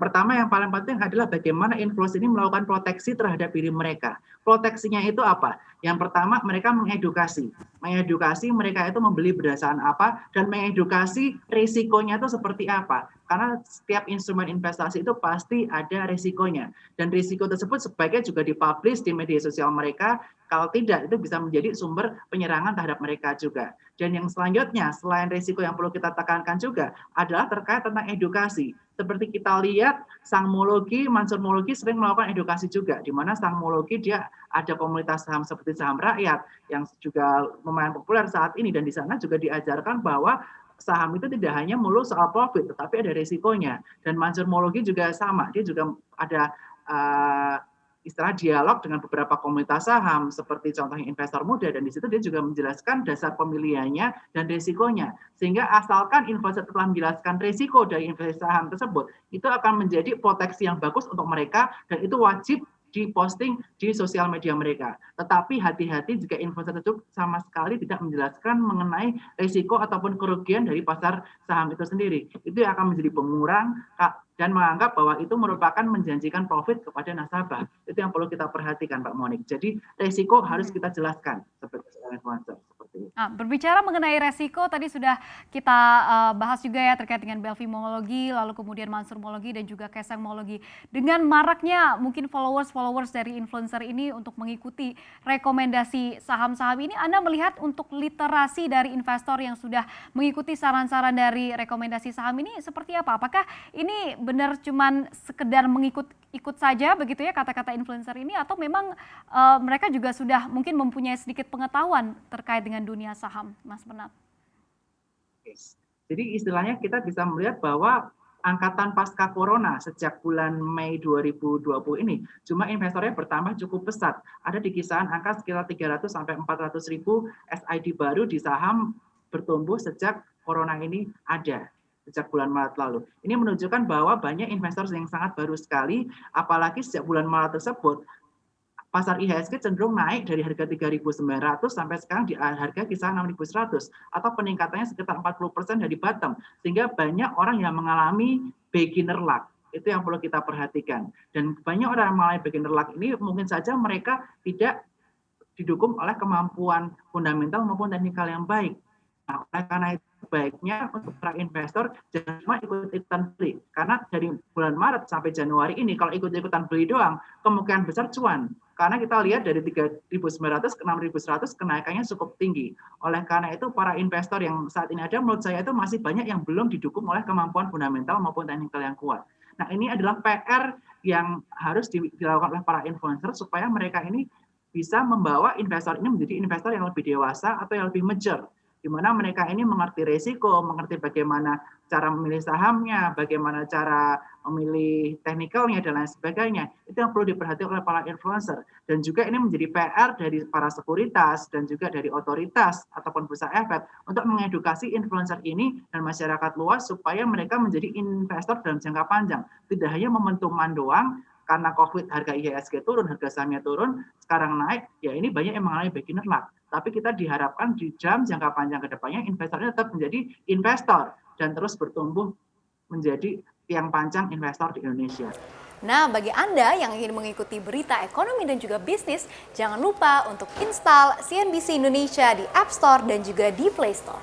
Pertama yang paling penting adalah bagaimana influencer ini melakukan proteksi terhadap diri mereka. Proteksinya itu apa? Yang pertama mereka mengedukasi. Mengedukasi mereka itu membeli berdasarkan apa dan mengedukasi risikonya itu seperti apa. Karena setiap instrumen investasi itu pasti ada risikonya. Dan risiko tersebut sebaiknya juga dipublish di media sosial mereka. Kalau tidak, itu bisa menjadi sumber penyerangan terhadap mereka juga. Dan yang selanjutnya, selain risiko yang perlu kita tekankan juga, adalah terkait tentang edukasi. Seperti kita lihat, Sangmologi, Mansur Mologi sering melakukan edukasi juga, di mana Sangmologi dia ada komunitas saham seperti saham rakyat, yang juga lumayan populer saat ini, dan di sana juga diajarkan bahwa saham itu tidak hanya melulu soal profit, tetapi ada risikonya. Dan Mansur Mologi juga sama, dia juga ada istilah dialog dengan beberapa komunitas saham seperti contohnya investor muda, dan di situ dia juga menjelaskan dasar pemilihannya dan risikonya, sehingga asalkan investor telah menjelaskan risiko dari investasi saham tersebut, itu akan menjadi proteksi yang bagus untuk mereka dan itu wajib diposting di sosial media mereka. Tetapi hati-hati jika investor itu sama sekali tidak menjelaskan mengenai risiko ataupun kerugian dari pasar saham itu sendiri. Itu akan menjadi pengurang dan menganggap bahwa itu merupakan menjanjikan profit kepada nasabah. Itu yang perlu kita perhatikan, Pak Monik. Jadi risiko harus kita jelaskan seperti influencer. Nah, berbicara mengenai resiko, tadi sudah kita bahas juga ya terkait dengan Belvimologi, lalu kemudian Mansurmologi dan juga Kesangmologi. Dengan maraknya mungkin followers dari influencer ini untuk mengikuti rekomendasi saham-saham ini, Anda melihat untuk literasi dari investor yang sudah mengikuti saran-saran dari rekomendasi saham ini seperti apa? Apakah ini benar cuman sekedar ikut saja begitu ya kata-kata influencer ini, atau memang mereka juga sudah mungkin mempunyai sedikit pengetahuan terkait dengan dunia saham, Mas Bernard? Jadi istilahnya kita bisa melihat bahwa angkatan pasca corona sejak bulan Mei 2020 ini, jumlah investornya bertambah cukup pesat. Ada di kisaran angka sekitar 300 sampai 400 ribu SID baru di saham bertumbuh sejak corona ini ada. Sejak bulan Maret lalu. Ini menunjukkan bahwa banyak investor yang sangat baru sekali, apalagi sejak bulan Maret tersebut, pasar IHSG cenderung naik dari harga 3.900 sampai sekarang di harga kisaran 6.100 atau peningkatannya sekitar 40% dari bottom, sehingga banyak orang yang mengalami beginner luck. Itu yang perlu kita perhatikan. Dan banyak orang yang mengalami beginner luck ini mungkin saja mereka tidak didukung oleh kemampuan fundamental maupun teknikal yang baik. Nah, oleh karena itu baiknya untuk para investor jangan cuma ikut-ikutan beli. Karena dari bulan Maret sampai Januari ini kalau ikut-ikutan beli doang, kemungkinan besar cuan. Karena kita lihat dari 3.900 ke 6.100 kenaikannya cukup tinggi. Oleh karena itu para investor yang saat ini ada menurut saya itu masih banyak yang belum didukung oleh kemampuan fundamental maupun teknikal yang kuat. Nah, ini adalah PR yang harus dilakukan oleh para influencer supaya mereka ini bisa membawa investor ini menjadi investor yang lebih dewasa atau yang lebih mature, di mana mereka ini mengerti resiko, mengerti bagaimana cara memilih sahamnya, bagaimana cara memilih teknikalnya, dan lain sebagainya. Itu yang perlu diperhatikan oleh para influencer. Dan juga ini menjadi PR dari para sekuritas dan juga dari otoritas ataupun bursa efek untuk mengedukasi influencer ini dan masyarakat luas supaya mereka menjadi investor dalam jangka panjang. Tidak hanya momentuman doang, karena COVID harga IHSG turun, harga sahamnya turun, sekarang naik, ya ini banyak yang mengalami beginner luck. Tapi kita diharapkan di jangka panjang ke depannya investornya tetap menjadi investor dan terus bertumbuh menjadi tiang panjang investor di Indonesia. Nah, bagi Anda yang ingin mengikuti berita ekonomi dan juga bisnis, jangan lupa untuk install CNBC Indonesia di App Store dan juga di Play Store.